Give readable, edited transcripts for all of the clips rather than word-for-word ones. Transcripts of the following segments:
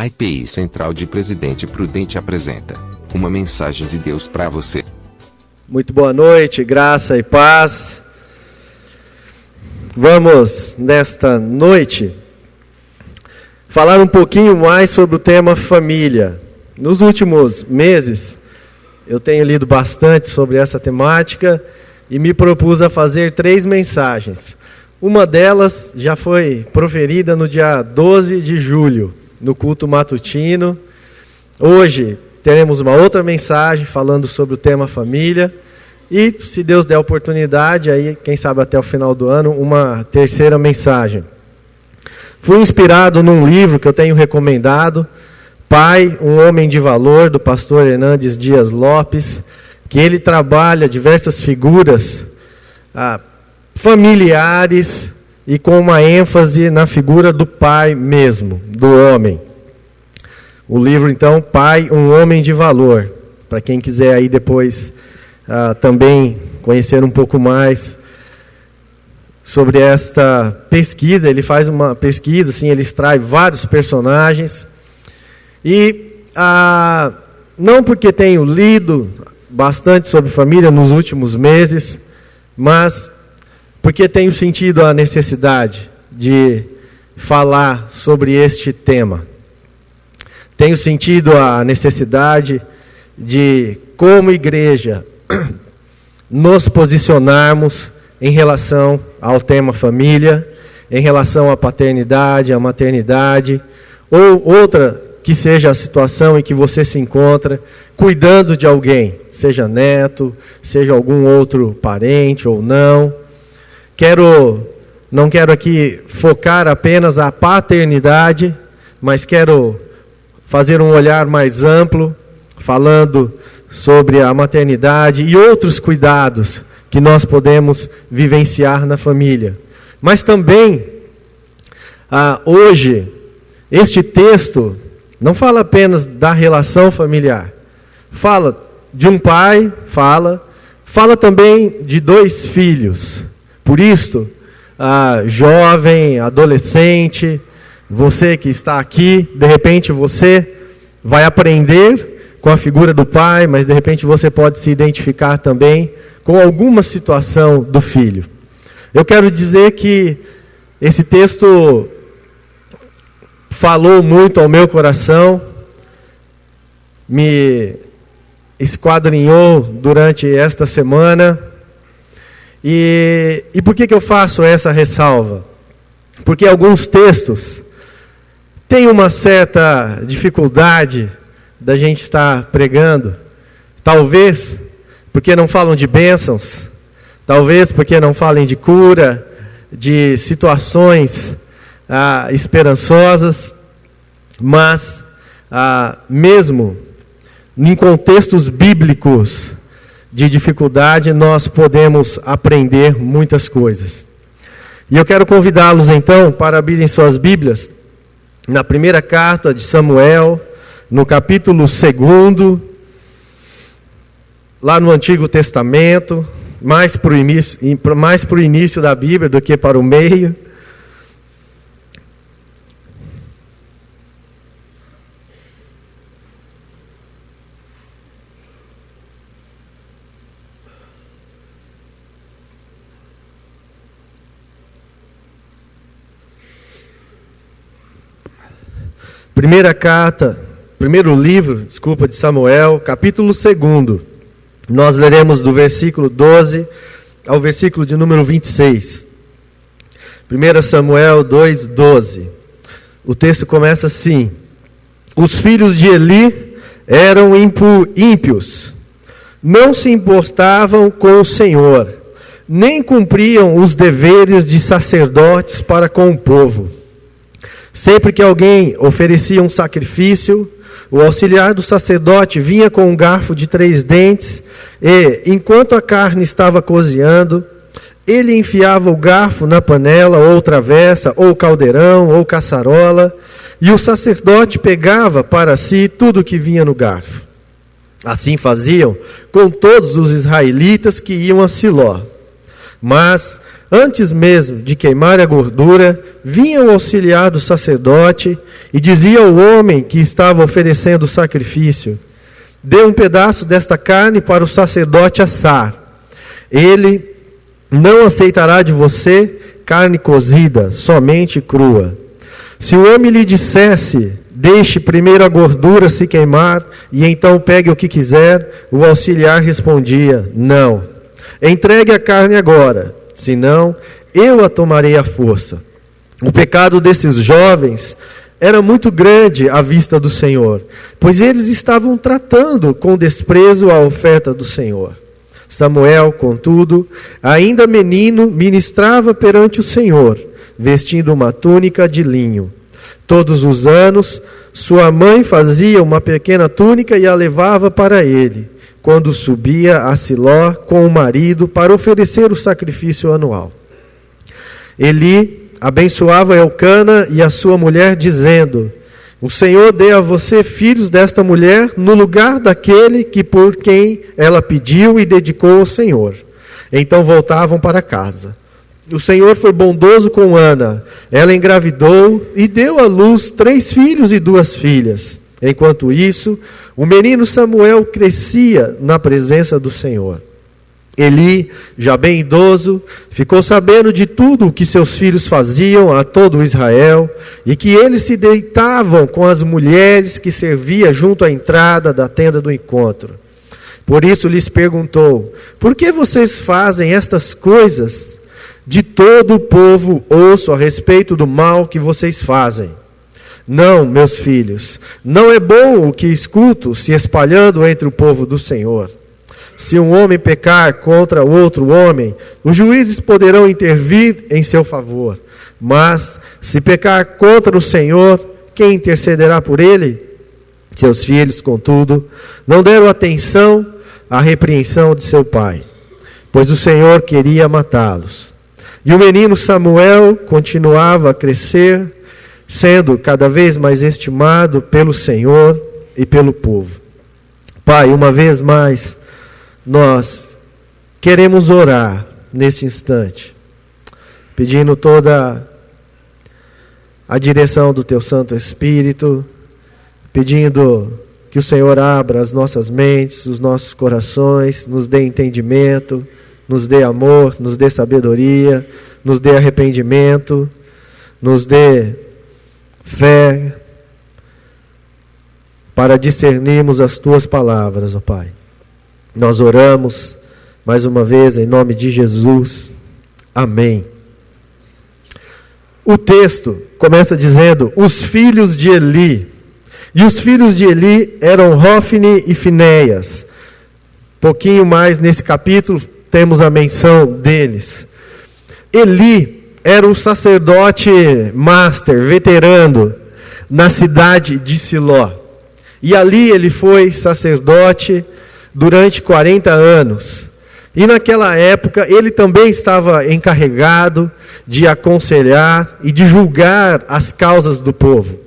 A IPI Central de Presidente Prudente apresenta uma mensagem de Deus para você. Muito boa noite, graça e paz. Vamos, nesta noite, falar um pouquinho mais sobre o tema família. Nos últimos meses, eu tenho lido bastante sobre essa temática e me propus a fazer 3 mensagens. Uma delas já foi proferida no dia 12 de julho, no culto matutino. Hoje teremos uma outra mensagem falando sobre o tema família. E, se Deus der oportunidade, aí, quem sabe até o final do ano, uma terceira mensagem. Fui inspirado num livro que eu tenho recomendado, Pai, um Homem de Valor, do pastor Hernandes Dias Lopes, que ele trabalha diversas figuras familiares e com uma ênfase na figura do pai mesmo, do homem. O livro, então, Pai, um Homem de Valor, para quem quiser aí depois também conhecer um pouco mais sobre esta pesquisa. Ele faz uma pesquisa, assim, ele extrai vários personagens. E não porque tenho lido bastante sobre família nos últimos meses, mas porque tenho sentido a necessidade de falar sobre este tema. Tenho sentido a necessidade de, como igreja, nos posicionarmos em relação ao tema família, em relação à paternidade, à maternidade, ou outra que seja a situação em que você se encontra, cuidando de alguém, seja neto, seja algum outro parente ou não. Não quero aqui focar apenas a paternidade, mas quero fazer um olhar mais amplo, falando sobre a maternidade e outros cuidados que nós podemos vivenciar na família. Mas também, hoje, este texto não fala apenas da relação familiar. Fala de um pai, fala também de 2 filhos. Por isto, jovem, adolescente, você que está aqui, de repente você vai aprender com a figura do pai, mas de repente você pode se identificar também com alguma situação do filho. Eu quero dizer que esse texto falou muito ao meu coração, me esquadrinhou durante esta semana. E por que eu faço essa ressalva? Porque alguns textos têm uma certa dificuldade da gente estar pregando. Talvez porque não falam de bênçãos, talvez porque não falem de cura, de situações esperançosas, mas mesmo em contextos bíblicos de dificuldade, nós podemos aprender muitas coisas. E eu quero convidá-los então para abrirem suas Bíblias na primeira carta de Samuel, no capítulo 2, lá no Antigo Testamento, mais para o início da Bíblia do que para o meio. Primeiro livro de Samuel, capítulo 2. Nós leremos do versículo 12 ao versículo de número 26. 1 Samuel 2:12. O texto começa assim: Os filhos de Eli eram ímpios, não se importavam com o Senhor, nem cumpriam os deveres de sacerdotes para com o povo. Sempre que alguém oferecia um sacrifício, o auxiliar do sacerdote vinha com um garfo de 3 dentes e, enquanto a carne estava cozinhando, ele enfiava o garfo na panela, ou travessa, ou caldeirão, ou caçarola, e o sacerdote pegava para si tudo o que vinha no garfo. Assim faziam com todos os israelitas que iam a Siló. Mas antes mesmo de queimar a gordura, vinha o auxiliar do sacerdote e dizia ao homem que estava oferecendo o sacrifício: dê um pedaço desta carne para o sacerdote assar. Ele não aceitará de você carne cozida, somente crua. Se o homem lhe dissesse: deixe primeiro a gordura se queimar, e então pegue o que quiser, o auxiliar respondia: não, entregue a carne agora, senão eu a tomarei à força. O pecado desses jovens era muito grande à vista do Senhor, pois eles estavam tratando com desprezo a oferta do Senhor. Samuel, contudo, ainda menino, ministrava perante o Senhor, vestindo uma túnica de linho. Todos os anos, sua mãe fazia uma pequena túnica e a levava para ele, quando subia a Siló com o marido para oferecer o sacrifício anual. Eli abençoava Elcana e a sua mulher, dizendo: o Senhor dê a você filhos desta mulher no lugar daquele que por quem ela pediu e dedicou ao Senhor. Então voltavam para casa. O Senhor foi bondoso com Ana. Ela engravidou e deu à luz 3 filhos e 2 filhas. Enquanto isso, o menino Samuel crescia na presença do Senhor. Eli, já bem idoso, ficou sabendo de tudo o que seus filhos faziam a todo Israel, e que eles se deitavam com as mulheres que serviam junto à entrada da tenda do encontro. Por isso lhes perguntou: por que vocês fazem estas coisas? De todo o povo ouço a respeito do mal que vocês fazem. Não, meus filhos, não é bom o que escuto se espalhando entre o povo do Senhor. Se um homem pecar contra outro homem, os juízes poderão intervir em seu favor. Mas, se pecar contra o Senhor, quem intercederá por ele? Seus filhos, contudo, não deram atenção à repreensão de seu pai, pois o Senhor queria matá-los. E o menino Samuel continuava a crescer, sendo cada vez mais estimado pelo Senhor e pelo povo. Pai, uma vez mais, nós queremos orar nesse instante, pedindo toda a direção do Teu Santo Espírito, pedindo que o Senhor abra as nossas mentes, os nossos corações, nos dê entendimento, nos dê amor, nos dê sabedoria, nos dê arrependimento, nos dê fé, para discernirmos as Tuas palavras, ó Pai. Nós oramos mais uma vez em nome de Jesus. Amém. O texto começa dizendo: os filhos de Eli. E os filhos de Eli eram Hofni e Finéias. Pouquinho mais nesse capítulo temos a menção deles. Eli era um sacerdote master, veterano, na cidade de Siló. E ali ele foi sacerdote durante 40 anos. E naquela época ele também estava encarregado de aconselhar e de julgar as causas do povo.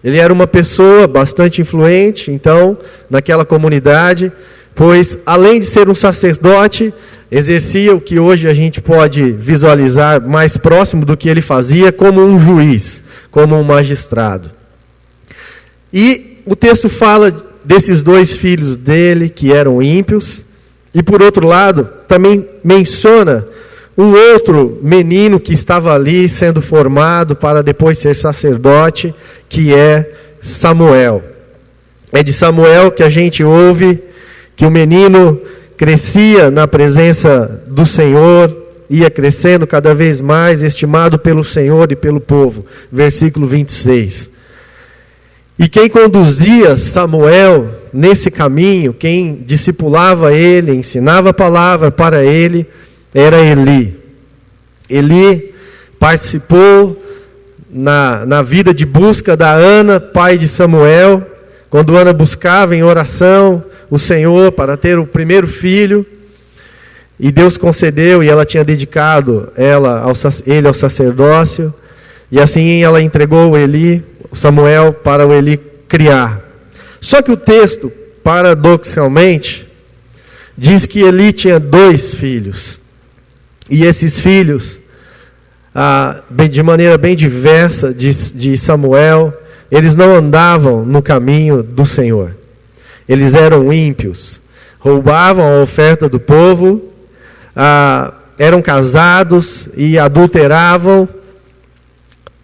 Ele era uma pessoa bastante influente, então, naquela comunidade, pois além de ser um sacerdote, exercia o que hoje a gente pode visualizar mais próximo do que ele fazia, como um juiz, como um magistrado. E o texto fala desses 2 filhos dele que eram ímpios, e por outro lado, também menciona um outro menino que estava ali sendo formado para depois ser sacerdote, que é Samuel. É de Samuel que a gente ouve que o menino crescia na presença do Senhor, ia crescendo cada vez mais, estimado pelo Senhor e pelo povo. Versículo 26. E quem conduzia Samuel nesse caminho, quem discipulava ele, ensinava a palavra para ele, era Eli. Eli participou na vida de busca da Ana, pai de Samuel, quando Ana buscava em oração o Senhor para ter o primeiro filho, e Deus concedeu, e ela tinha dedicado ele ao sacerdócio, e assim ela entregou Samuel para o Eli criar. Só que o texto, paradoxalmente, diz que Eli tinha 2 filhos. E esses filhos de maneira bem diversa de Samuel. Eles não andavam no caminho do Senhor. Eles eram ímpios, roubavam a oferta do povo, eram casados e adulteravam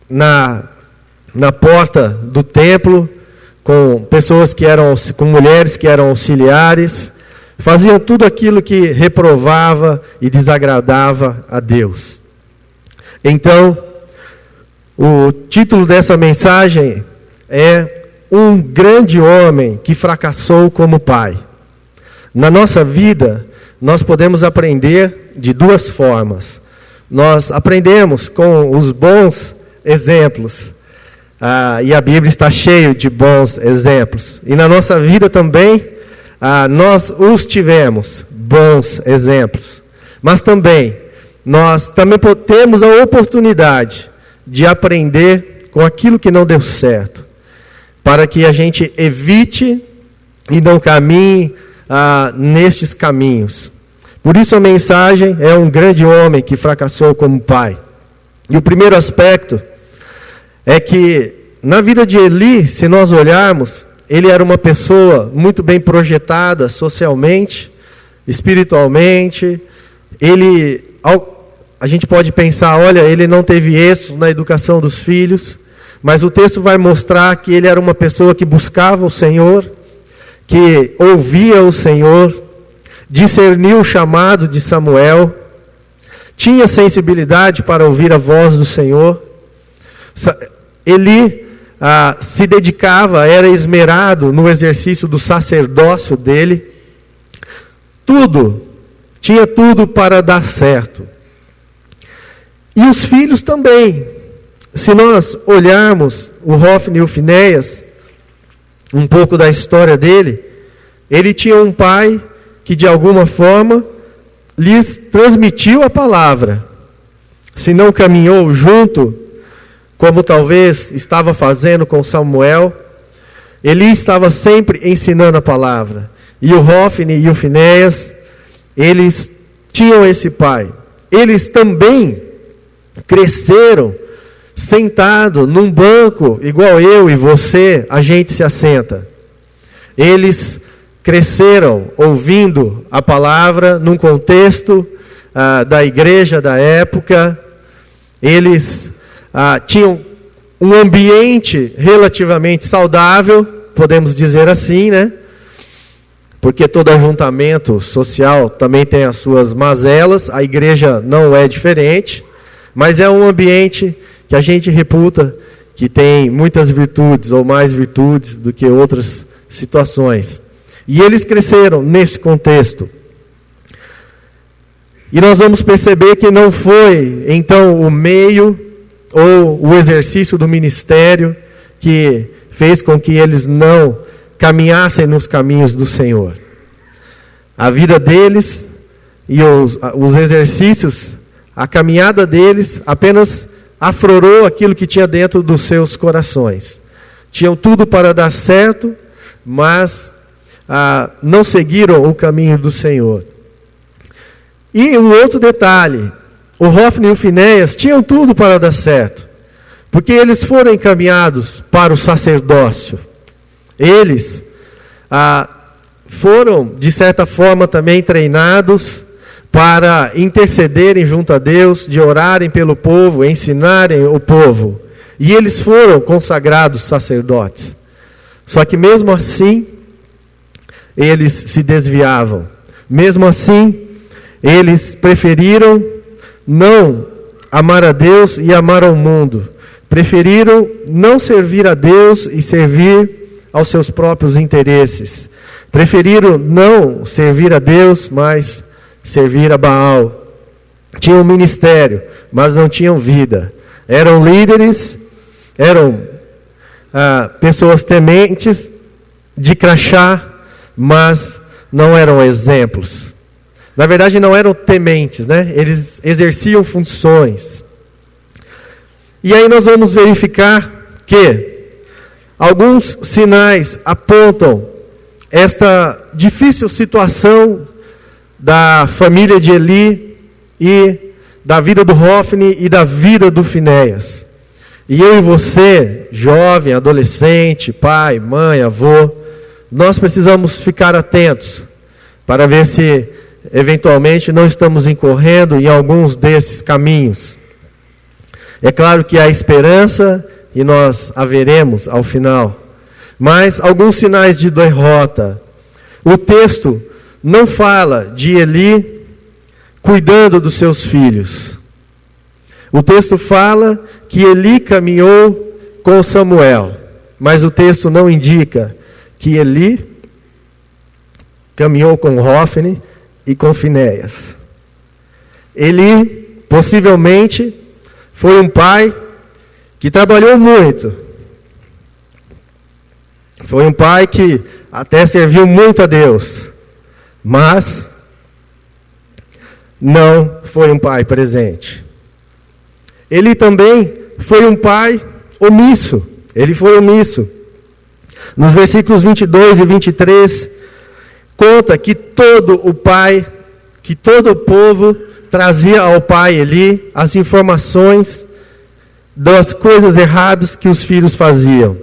na porta do templo com pessoas com mulheres que eram auxiliares, faziam tudo aquilo que reprovava e desagradava a Deus. Então, o título dessa mensagem é Um Grande Homem que Fracassou como Pai. Na nossa vida, nós podemos aprender de duas formas. Nós aprendemos com os bons exemplos, e a Bíblia está cheia de bons exemplos. E na nossa vida também, nós os tivemos, bons exemplos. Mas também, nós também temos a oportunidade de aprender com aquilo que não deu certo, para que a gente evite e não caminhe nestes caminhos. Por isso a mensagem é um grande homem que fracassou como pai. E o primeiro aspecto é que na vida de Eli, se nós olharmos, ele era uma pessoa muito bem projetada socialmente, espiritualmente. A gente pode pensar, olha, ele não teve êxito na educação dos filhos, mas o texto vai mostrar que ele era uma pessoa que buscava o Senhor, que ouvia o Senhor, discerniu o chamado de Samuel, tinha sensibilidade para ouvir a voz do Senhor. Eli se dedicava, era esmerado no exercício do sacerdócio dele. Tinha tudo para dar certo. E os filhos também. Se nós olharmos o Hofni e o Finéias, um pouco da história dele, ele tinha um pai que de alguma forma lhes transmitiu a palavra. Se não caminhou junto, como talvez estava fazendo com Samuel, Eli estava sempre ensinando a palavra. E o Hofni e o Finéias, eles tinham esse pai. Eles também cresceram sentado num banco, igual eu e você, a gente se assenta. Eles cresceram ouvindo a palavra num contexto da igreja da época. Eles tinham um ambiente relativamente saudável, podemos dizer assim, né? Porque todo ajuntamento social também tem as suas mazelas, a igreja não é diferente, mas é um ambiente que a gente reputa que tem muitas virtudes, ou mais virtudes do que outras situações. E eles cresceram nesse contexto. E nós vamos perceber que não foi, então, o meio ou o exercício do ministério que fez com que eles não caminhassem nos caminhos do Senhor. A vida deles e os exercícios, a caminhada deles apenas aflorou aquilo que tinha dentro dos seus corações. Tinham tudo para dar certo, mas não seguiram o caminho do Senhor. E um outro detalhe, o Hofni e o Finéias tinham tudo para dar certo, porque eles foram encaminhados para o sacerdócio. Eles foram, de certa forma, também treinados para intercederem junto a Deus, de orarem pelo povo, ensinarem o povo. E eles foram consagrados sacerdotes. Só que mesmo assim, eles se desviavam. Mesmo assim, eles preferiram não amar a Deus e amar ao mundo. Preferiram não servir a Deus e servir aos seus próprios interesses. Preferiram não servir a Deus, mas servir a Baal. Tinham ministério, mas não tinham vida. Eram líderes, eram pessoas tementes de crachá, mas não eram exemplos. Na verdade, não eram tementes, né? Eles exerciam funções. E aí nós vamos verificar que alguns sinais apontam esta difícil situação da família de Eli e da vida do Hofni e da vida do Finéias. E eu e você, jovem, adolescente, pai, mãe, avô, nós precisamos ficar atentos para ver se eventualmente não estamos incorrendo em alguns desses caminhos. É claro que há esperança e nós a veremos ao final, mas alguns sinais de derrota. O texto não fala de Eli cuidando dos seus filhos. O texto fala que Eli caminhou com Samuel, mas o texto não indica que Eli caminhou com Hofni e com Finéias. Eli possivelmente foi um pai que trabalhou muito. Foi um pai que até serviu muito a Deus, mas não foi um pai presente. Ele também foi um pai omisso. Ele foi omisso. Nos versículos 22 e 23, conta que todo o povo trazia ao pai Eli as informações das coisas erradas que os filhos faziam.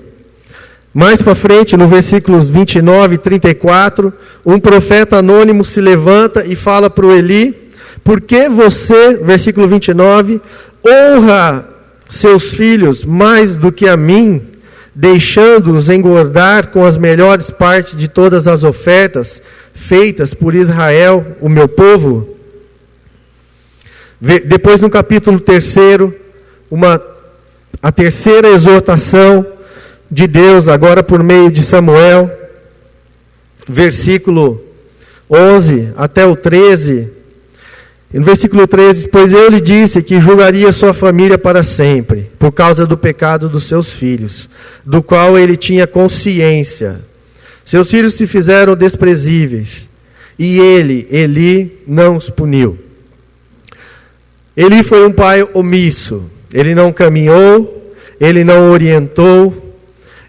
Mais para frente, no versículos 29 e 34, um profeta anônimo se levanta e fala para o Eli: por que você, versículo 29, honra seus filhos mais do que a mim, deixando-os engordar com as melhores partes de todas as ofertas feitas por Israel, o meu povo? Depois, no capítulo 3, a terceira exortação de Deus, agora por meio de Samuel, versículo 11 até o 13. No versículo 13, pois eu lhe disse que julgaria sua família para sempre, por causa do pecado dos seus filhos, do qual ele tinha consciência. Seus filhos se fizeram desprezíveis, e Eli, não os puniu. Eli foi um pai omisso, ele não caminhou, ele não orientou,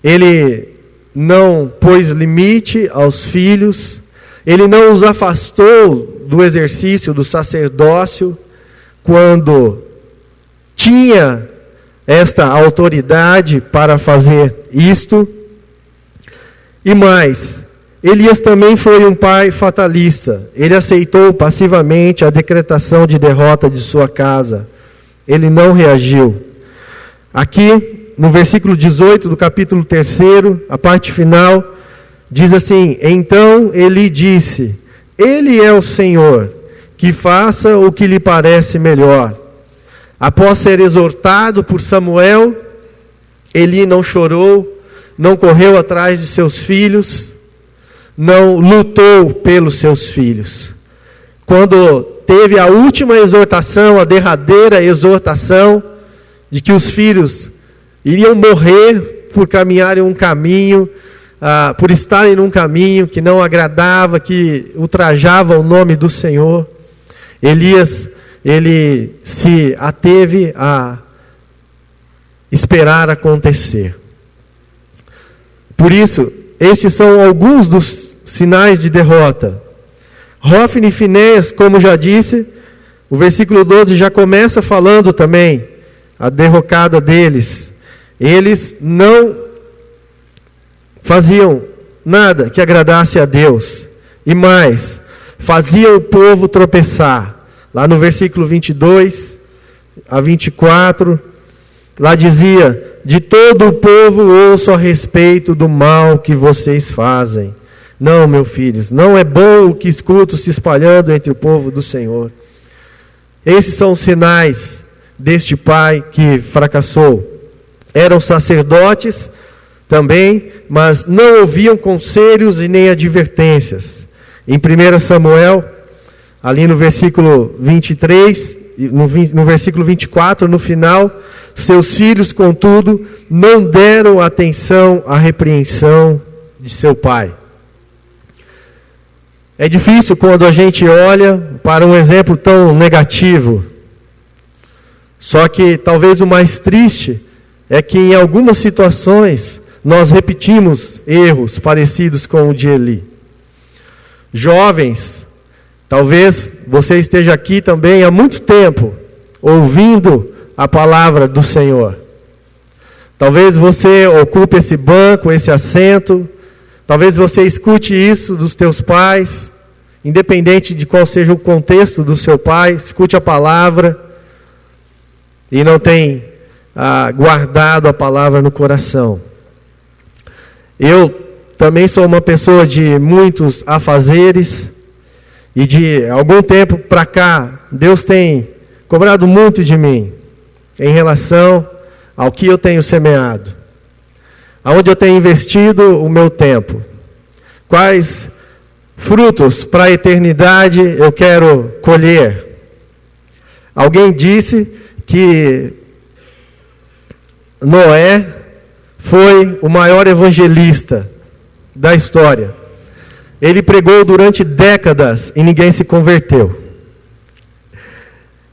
ele não pôs limite aos filhos, ele não os afastou do exercício do sacerdócio, quando tinha esta autoridade para fazer isto. E mais, Elias também foi um pai fatalista. Ele aceitou passivamente a decretação de derrota de sua casa. Ele não reagiu. Aqui, no versículo 18 do capítulo 3, a parte final, diz assim: então Eli disse: Ele é o Senhor, que faça o que lhe parece melhor. Após ser exortado por Samuel, Eli não chorou, não correu atrás de seus filhos, não lutou pelos seus filhos. Quando teve a última exortação, a derradeira exortação, de que os filhos iriam morrer por caminharem um caminho, por estarem num caminho que não agradava, que ultrajava o nome do Senhor, Elias, ele se ateve a esperar acontecer. Por isso, estes são alguns dos sinais de derrota. Hofni e Finéias, como já disse, o versículo 12 já começa falando também a derrocada deles. Eles não faziam nada que agradasse a Deus. E mais, faziam o povo tropeçar. Lá no versículo 22 a 24, lá dizia: de todo o povo ouço a respeito do mal que vocês fazem. Não, meus filhos, não é bom o que escuto se espalhando entre o povo do Senhor. Esses são os sinais deste pai que fracassou. Eram sacerdotes também, mas não ouviam conselhos e nem advertências. Em 1 Samuel, ali no versículo 23, no versículo 24, no final, seus filhos, contudo, não deram atenção à repreensão de seu pai. É difícil quando a gente olha para um exemplo tão negativo. Só que talvez o mais triste é que em algumas situações nós repetimos erros parecidos com o de Eli. Jovens, talvez você esteja aqui também há muito tempo ouvindo a palavra do Senhor. Talvez você ocupe esse banco, esse assento, talvez você escute isso dos teus pais, independente de qual seja o contexto do seu pai, escute a palavra e não tem guardado a palavra no coração. Eu também sou uma pessoa de muitos afazeres e de algum tempo para cá, Deus tem cobrado muito de mim em relação ao que eu tenho semeado, aonde eu tenho investido o meu tempo, quais frutos para a eternidade eu quero colher. Alguém disse que Noé foi o maior evangelista da história. Ele pregou durante décadas e ninguém se converteu.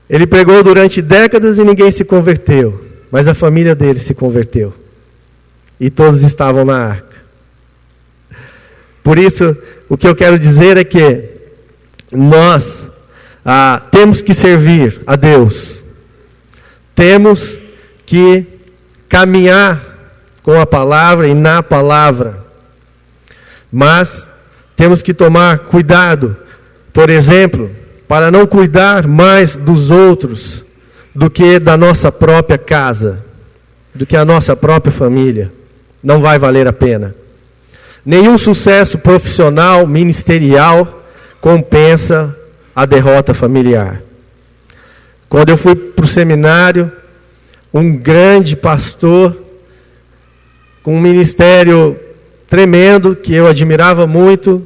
Ele pregou durante décadas e ninguém se converteu. Mas a família dele se converteu. E todos estavam na arca. Por isso, o que eu quero dizer é que nós temos que servir a Deus. Temos que caminhar com a palavra e na palavra. Mas temos que tomar cuidado, por exemplo, para não cuidar mais dos outros do que da nossa própria casa, do que a nossa própria família. Não vai valer a pena. Nenhum sucesso profissional, ministerial, compensa a derrota familiar. Quando eu fui para o seminário, um grande pastor, com um ministério tremendo, que eu admirava muito,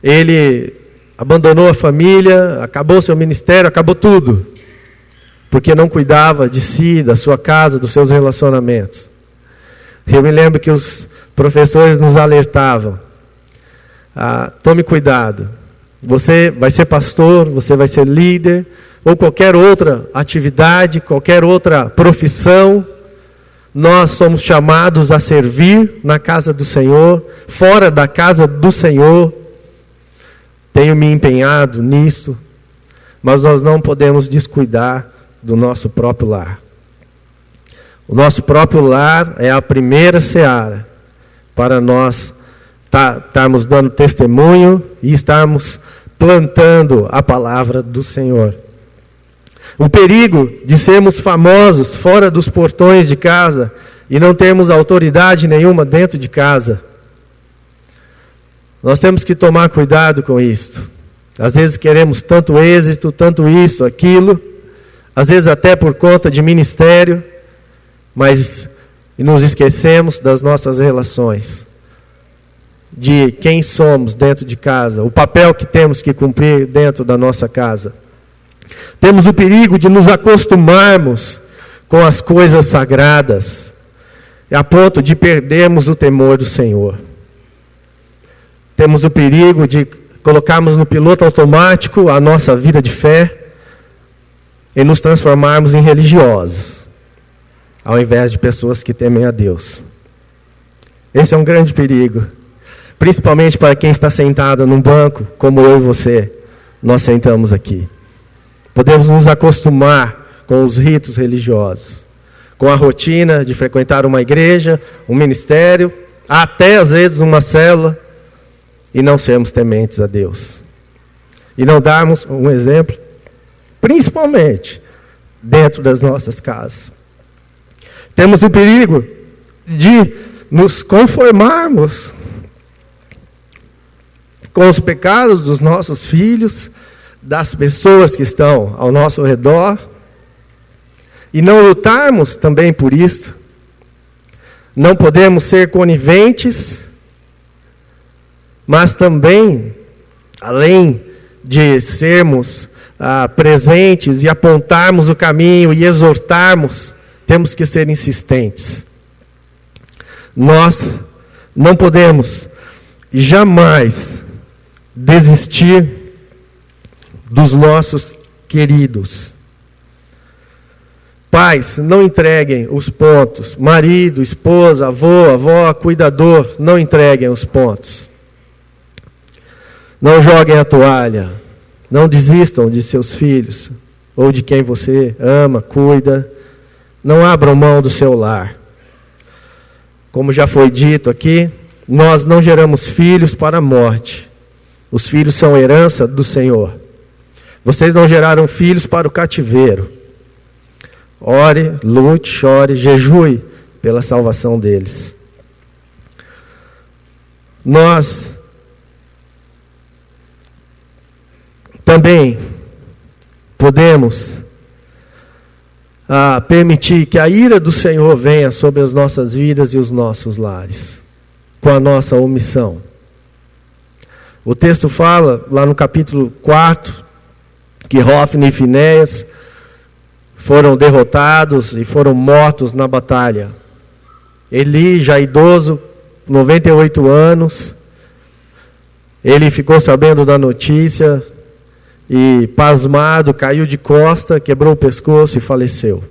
ele abandonou a família, acabou seu ministério, acabou tudo, porque não cuidava de si, da sua casa, dos seus relacionamentos. Eu me lembro que os professores nos alertavam: tome cuidado, você vai ser pastor, você vai ser líder, ou qualquer outra atividade, qualquer outra profissão, nós somos chamados a servir na casa do Senhor, fora da casa do Senhor. Tenho me empenhado nisso, mas nós não podemos descuidar do nosso próprio lar. O nosso próprio lar é a primeira seara para nós estarmos dando testemunho e estarmos plantando a palavra do Senhor. O perigo de sermos famosos fora dos portões de casa e não termos autoridade nenhuma dentro de casa. Nós temos que tomar cuidado com isto. Às vezes queremos tanto êxito, tanto isso, aquilo, às vezes até por conta de ministério, mas nos esquecemos das nossas relações, de quem somos dentro de casa, o papel que temos que cumprir dentro da nossa casa. Temos o perigo de nos acostumarmos com as coisas sagradas, a ponto de perdermos o temor do Senhor. Temos o perigo de colocarmos no piloto automático a nossa vida de fé e nos transformarmos em religiosos, ao invés de pessoas que temem a Deus. Esse é um grande perigo, principalmente para quem está sentado num banco, como eu e você, nós sentamos aqui. Podemos nos acostumar com os ritos religiosos, com a rotina de frequentar uma igreja, um ministério, até às vezes uma célula, e não sermos tementes a Deus. E não darmos um exemplo, principalmente dentro das nossas casas. Temos o perigo de nos conformarmos com os pecados dos nossos filhos, das pessoas que estão ao nosso redor, e não lutarmos também por isso. Não podemos ser coniventes, mas também, além de sermos presentes e apontarmos o caminho e exortarmos, temos que ser insistentes. Nós não podemos jamais desistir dos nossos queridos. Pais, não entreguem os pontos. Marido, esposa, avô, avó, cuidador, não entreguem os pontos. Não joguem a toalha. Não desistam de seus filhos. ou de quem você ama, cuida. Não abram mão do seu lar. Como já foi dito aqui, nós não geramos filhos para a morte. Os filhos são herança do Senhor. Vocês não geraram filhos para o cativeiro. Ore, lute, chore, jejue pela salvação deles. Nós também podemos permitir que a ira do Senhor venha sobre as nossas vidas e os nossos lares, com a nossa omissão. O texto fala, lá no capítulo 4, que Hofni e Finéias foram derrotados e foram mortos na batalha. Eli, já idoso, 98 anos, ele ficou sabendo da notícia e, pasmado, caiu de costa, quebrou o pescoço e faleceu.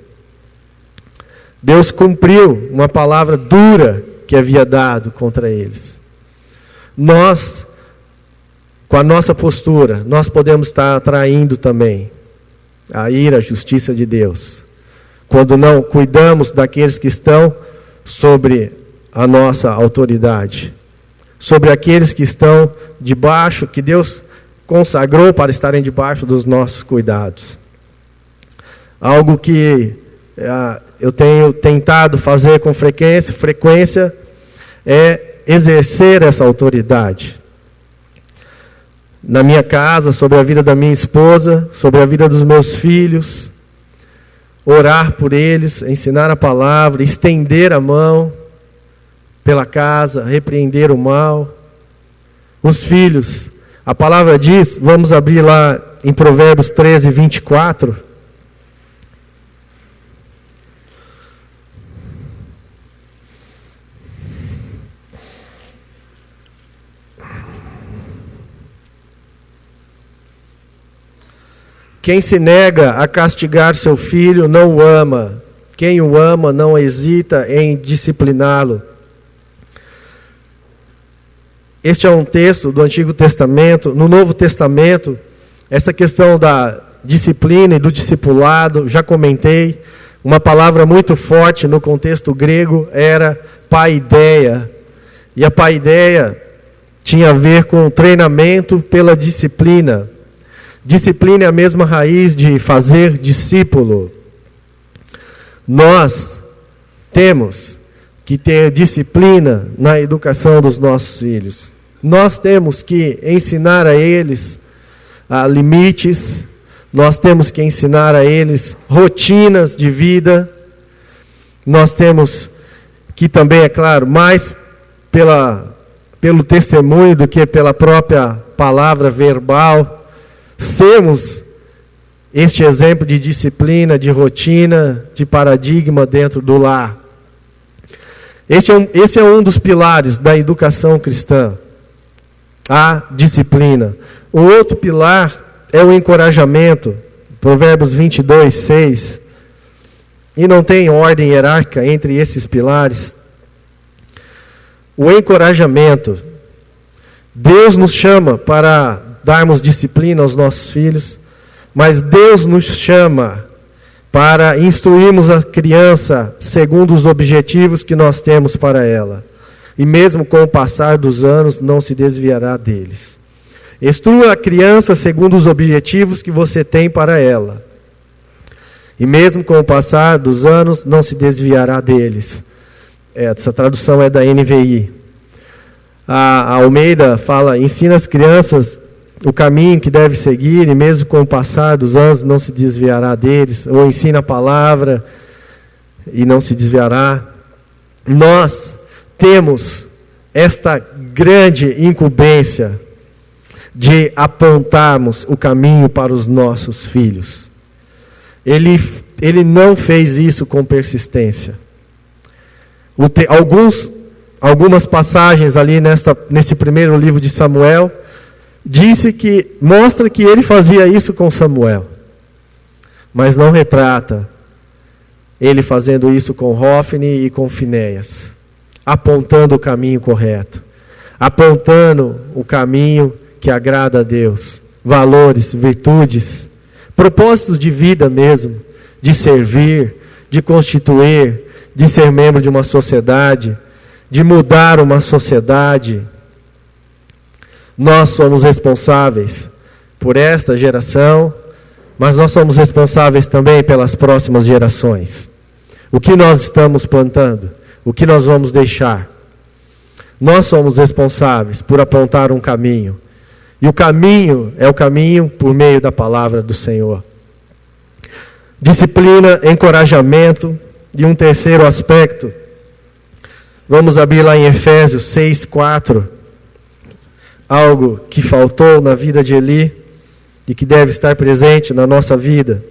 Deus cumpriu uma palavra dura que havia dado contra eles. Nós, com a nossa postura, nós podemos estar atraindo também a ira, a justiça de Deus, quando não cuidamos daqueles que estão sobre a nossa autoridade, sobre aqueles que estão debaixo, que Deus consagrou para estarem debaixo dos nossos cuidados. Algo que eu tenho tentado fazer com frequência é exercer essa autoridade. Na minha casa, sobre a vida da minha esposa, sobre a vida dos meus filhos, orar por eles, ensinar a palavra, estender a mão pela casa, repreender o mal. Os filhos, a palavra diz, vamos abrir lá em Provérbios 13, 24. Quem se nega a castigar seu filho não o ama. Quem o ama não hesita em discipliná-lo. Este é um texto do Antigo Testamento. No Novo Testamento, essa questão da disciplina e do discipulado, já comentei, uma palavra muito forte no contexto grego era paideia. E a paideia tinha a ver com treinamento pela disciplina. Disciplina é a mesma raiz de fazer discípulo. Nós temos que ter disciplina na educação dos nossos filhos. Nós temos que ensinar a eles limites, nós temos que ensinar a eles rotinas de vida. Nós temos que também, é claro, mais pelo testemunho do que pela própria palavra verbal, sermos este exemplo de disciplina, de rotina, de paradigma dentro do lar. Esse é um dos pilares da educação cristã, a disciplina. O outro pilar é o encorajamento, Provérbios 22, 6. E não tem ordem hierárquica entre esses pilares. O encorajamento. Deus nos chama para darmos disciplina aos nossos filhos, mas Deus nos chama para instruirmos a criança segundo os objetivos que nós temos para ela. E mesmo com o passar dos anos, não se desviará deles. Instrua a criança segundo os objetivos que você tem para ela. E mesmo com o passar dos anos, não se desviará deles. Essa tradução é da NVI. A Almeida fala, ensina as crianças o caminho que deve seguir, e mesmo com o passar dos anos não se desviará deles, ou ensina a palavra e não se desviará. Nós temos esta grande incumbência de apontarmos o caminho para os nossos filhos. Ele não fez isso com persistência. Algumas passagens ali nesse primeiro livro de Samuel, mostra que ele fazia isso com Samuel, mas não retrata ele fazendo isso com Hofni e com Finéias, apontando o caminho correto, apontando o caminho que agrada a Deus, valores, virtudes, propósitos de vida mesmo, de servir, de constituir, de ser membro de uma sociedade, de mudar uma sociedade. Nós somos responsáveis por esta geração, mas nós somos responsáveis também pelas próximas gerações. O que nós estamos plantando? O que nós vamos deixar? Nós somos responsáveis por apontar um caminho. E o caminho é o caminho por meio da palavra do Senhor. Disciplina, encorajamento. E um terceiro aspecto, vamos abrir lá em Efésios 6:4, algo que faltou na vida de Eli e que deve estar presente na nossa vida.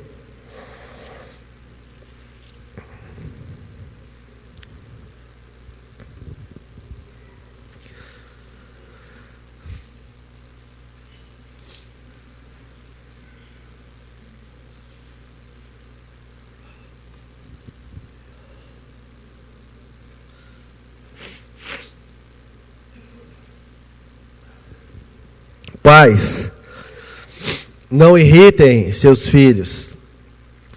Pais, não irritem seus filhos,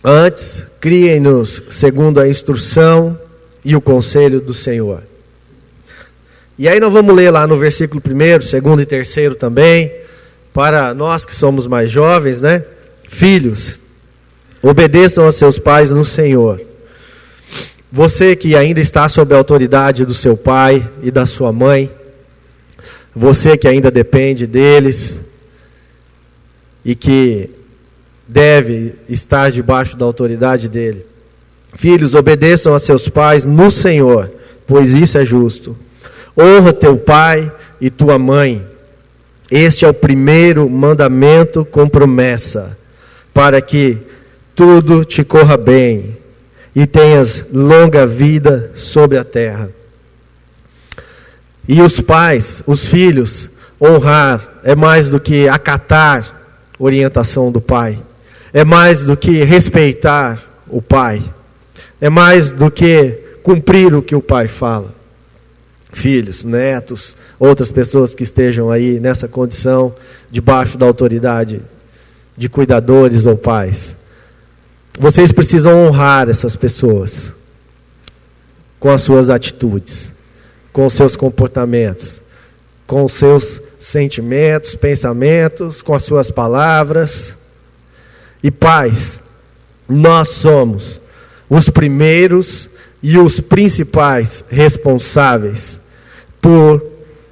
antes criem-nos segundo a instrução e o conselho do Senhor. E aí nós vamos ler lá no versículo 1º, 2º e 3º também, para nós que somos mais jovens, né? Filhos, obedeçam a seus pais no Senhor. Você que ainda está sob a autoridade do seu pai e da sua mãe, você que ainda depende deles e que deve estar debaixo da autoridade dele. Filhos, obedeçam a seus pais no Senhor, pois isso é justo. Honra teu pai e tua mãe. Este é o primeiro mandamento com promessa, para que tudo te corra bem e tenhas longa vida sobre a terra. E os pais, os filhos, honrar é mais do que acatar a orientação do pai. É mais do que respeitar o pai. É mais do que cumprir o que o pai fala. Filhos, netos, outras pessoas que estejam aí nessa condição, debaixo da autoridade de cuidadores ou pais. Vocês precisam honrar essas pessoas com as suas atitudes, com os seus comportamentos, com os seus sentimentos, pensamentos, com as suas palavras. E pais, nós somos os primeiros e os principais responsáveis por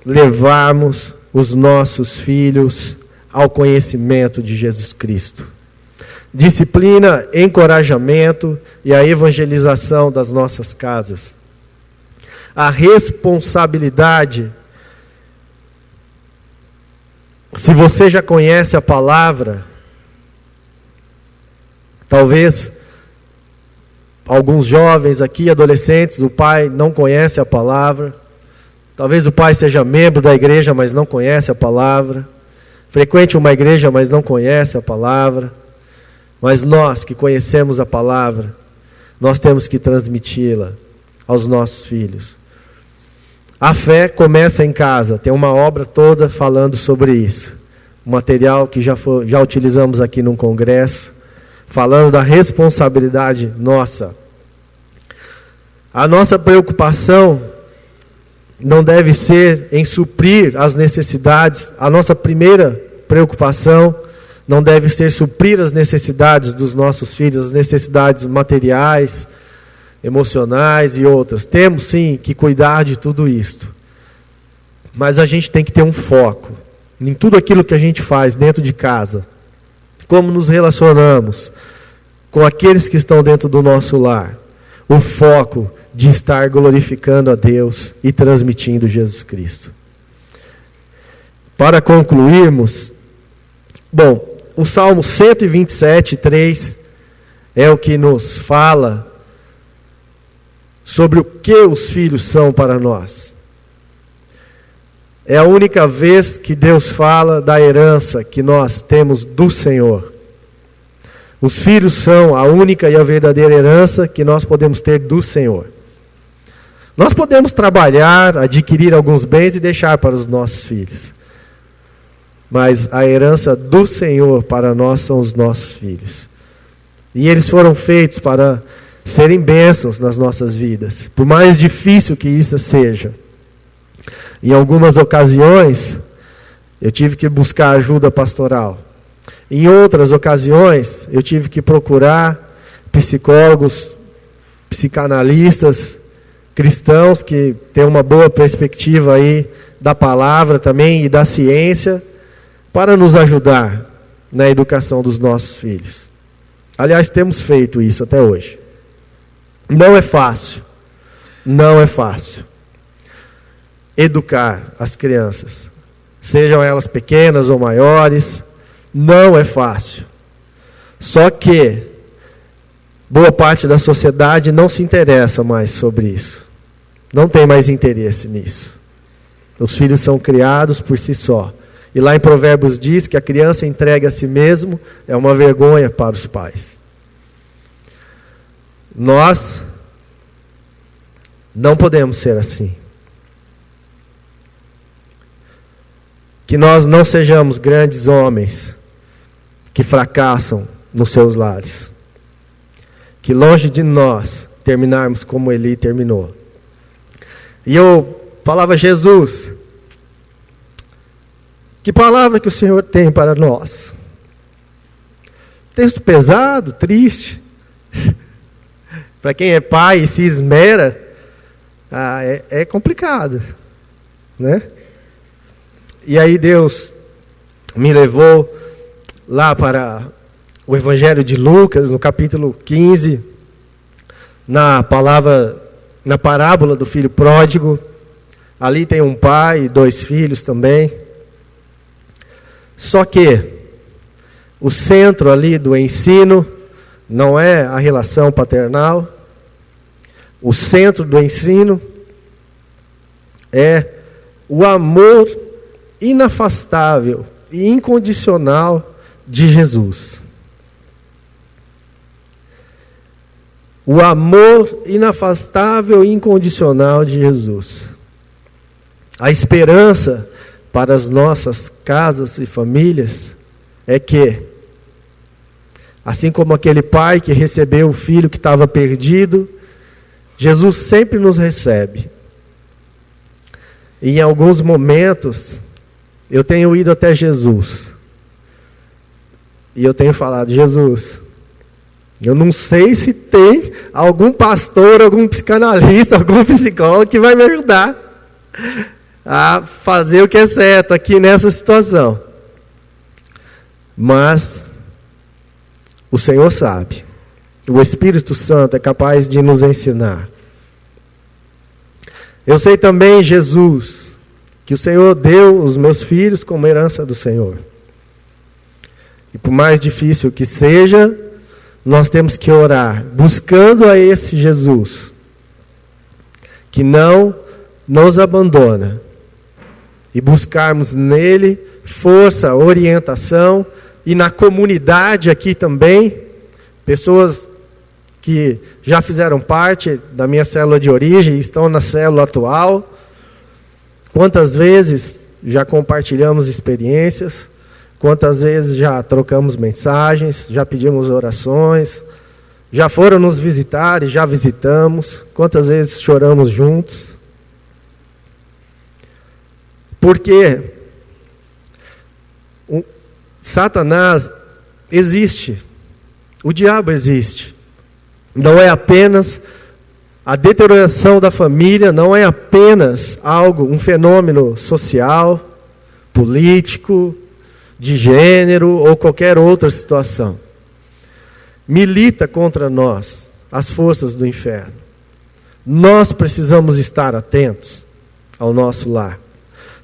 levarmos os nossos filhos ao conhecimento de Jesus Cristo. Disciplina, encorajamento e a evangelização das nossas casas. A responsabilidade. Se você já conhece a palavra, talvez alguns jovens aqui, adolescentes, o pai não conhece a palavra. Talvez o pai seja membro da igreja, mas não conhece a palavra. Frequente uma igreja, mas não conhece a palavra. Mas nós que conhecemos a palavra, nós temos que transmiti-la aos nossos filhos. A fé começa em casa, tem uma obra toda falando sobre isso. Um material que já utilizamos aqui num congresso, falando da responsabilidade nossa. A nossa preocupação não deve ser em suprir as necessidades. A nossa primeira preocupação não deve ser suprir as necessidades dos nossos filhos, as necessidades materiais, emocionais e outras. Temos sim que cuidar de tudo isto. Mas a gente tem que ter um foco em tudo aquilo que a gente faz dentro de casa. Como nos relacionamos com aqueles que estão dentro do nosso lar. O foco de estar glorificando a Deus e transmitindo Jesus Cristo. Para concluirmos, bom, o Salmo 127:3 é o que nos fala sobre o que os filhos são para nós. É a única vez que Deus fala da herança que nós temos do Senhor. Os filhos são a única e a verdadeira herança que nós podemos ter do Senhor. Nós podemos trabalhar, adquirir alguns bens e deixar para os nossos filhos. mas a herança do Senhor para nós são os nossos filhos. E eles foram feitos para serem bênçãos nas nossas vidas, por mais difícil que isso seja. Em algumas ocasiões, eu tive que buscar ajuda pastoral. Em outras ocasiões, eu tive que procurar psicólogos, psicanalistas, cristãos que têm uma boa perspectiva aí da palavra também e da ciência, para nos ajudar na educação dos nossos filhos. Aliás, temos feito isso até hoje. Não é fácil. Não é fácil educar as crianças, sejam elas pequenas ou maiores, não é fácil. Só que boa parte da sociedade não se interessa mais sobre isso. Não tem mais interesse nisso. Os filhos são criados por si só. E lá em Provérbios diz que a criança entregue a si mesmo é uma vergonha para os pais. Nós não podemos ser assim. Que nós não sejamos grandes homens que fracassam nos seus lares. Que longe de nós terminarmos como Eli terminou. E eu falava, Jesus, que palavra que o Senhor tem para nós? Texto pesado, triste. Para quem é pai e se esmera, é complicado, né? E aí Deus me levou lá para o Evangelho de Lucas, no capítulo 15, na parábola do filho pródigo. Ali tem um pai e 2 filhos também. Só que o centro ali do ensino não é a relação paternal. O centro do ensino é o amor inafastável e incondicional de Jesus. O amor inafastável e incondicional de Jesus. A esperança para as nossas casas e famílias é que, assim como aquele pai que recebeu o filho que estava perdido, Jesus sempre nos recebe. E em alguns momentos, eu tenho ido até Jesus. E eu tenho falado, Jesus, eu não sei se tem algum pastor, algum psicanalista, algum psicólogo que vai me ajudar a fazer o que é certo aqui nessa situação. Mas o Senhor sabe. O Espírito Santo é capaz de nos ensinar. Eu sei também, Jesus, que o Senhor deu os meus filhos como herança do Senhor. E por mais difícil que seja, nós temos que orar, buscando a esse Jesus, que não nos abandona, e buscarmos nele força, orientação, e na comunidade aqui também, pessoas que já fizeram parte da minha célula de origem, estão na célula atual. Quantas vezes já compartilhamos experiências, quantas vezes já trocamos mensagens, já pedimos orações, já foram nos visitar e já visitamos, quantas vezes choramos juntos. Porque Satanás existe, o diabo existe. Não é apenas a deterioração da família, não é apenas um fenômeno social, político, de gênero ou qualquer outra situação. Milita contra nós as forças do inferno. Nós precisamos estar atentos ao nosso lar.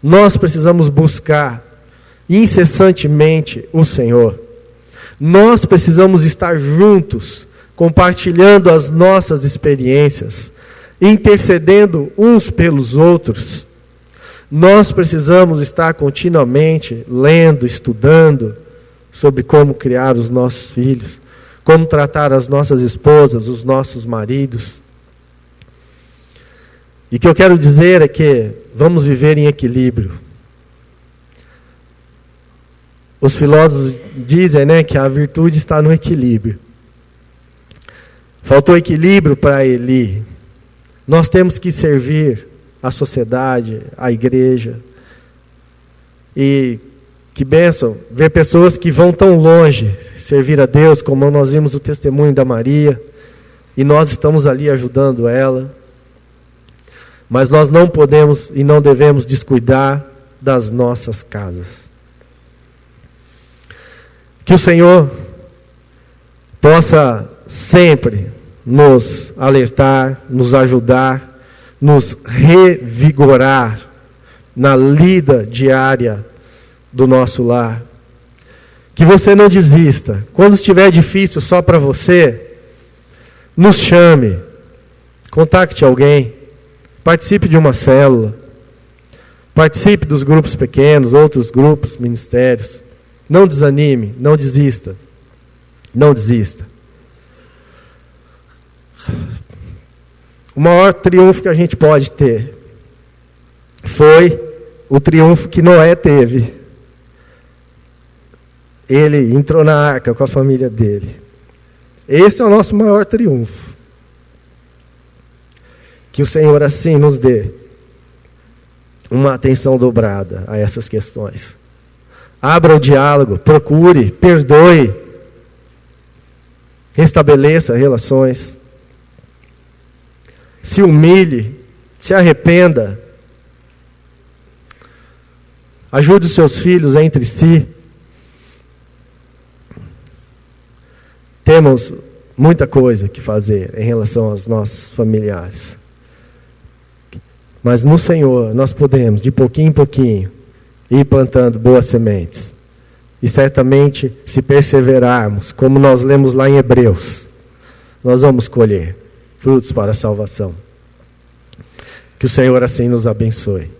Nós precisamos buscar incessantemente o Senhor. Nós precisamos estar juntos, compartilhando as nossas experiências, intercedendo uns pelos outros. Nós precisamos estar continuamente lendo, estudando sobre como criar os nossos filhos, como tratar as nossas esposas, os nossos maridos. E o que eu quero dizer é que vamos viver em equilíbrio. Os filósofos dizem, né, que a virtude está no equilíbrio. Faltou equilíbrio para Eli. Nós temos que servir a sociedade, a igreja. E que bênção ver pessoas que vão tão longe servir a Deus, como nós vimos o testemunho da Maria, e nós estamos ali ajudando ela. Mas nós não podemos e não devemos descuidar das nossas casas. Que o Senhor possa sempre nos alertar, nos ajudar, nos revigorar na lida diária do nosso lar. Que você não desista. Quando estiver difícil só para você, nos chame, contacte alguém, participe de uma célula, participe dos grupos pequenos, outros grupos, ministérios. Não desanime, não desista. Não desista. O maior triunfo que a gente pode ter foi o triunfo que Noé teve. Ele entrou na arca com a família dele. Esse é o nosso maior triunfo. Que o Senhor assim nos dê uma atenção dobrada a essas questões. Abra o diálogo, procure, perdoe, restabeleça relações, se humilhe, se arrependa, ajude os seus filhos entre si. Temos muita coisa que fazer em relação aos nossos familiares. Mas no Senhor nós podemos, de pouquinho em pouquinho, ir plantando boas sementes. E certamente, se perseverarmos, como nós lemos lá em Hebreus, nós vamos colher frutos para a salvação. Que o Senhor assim nos abençoe.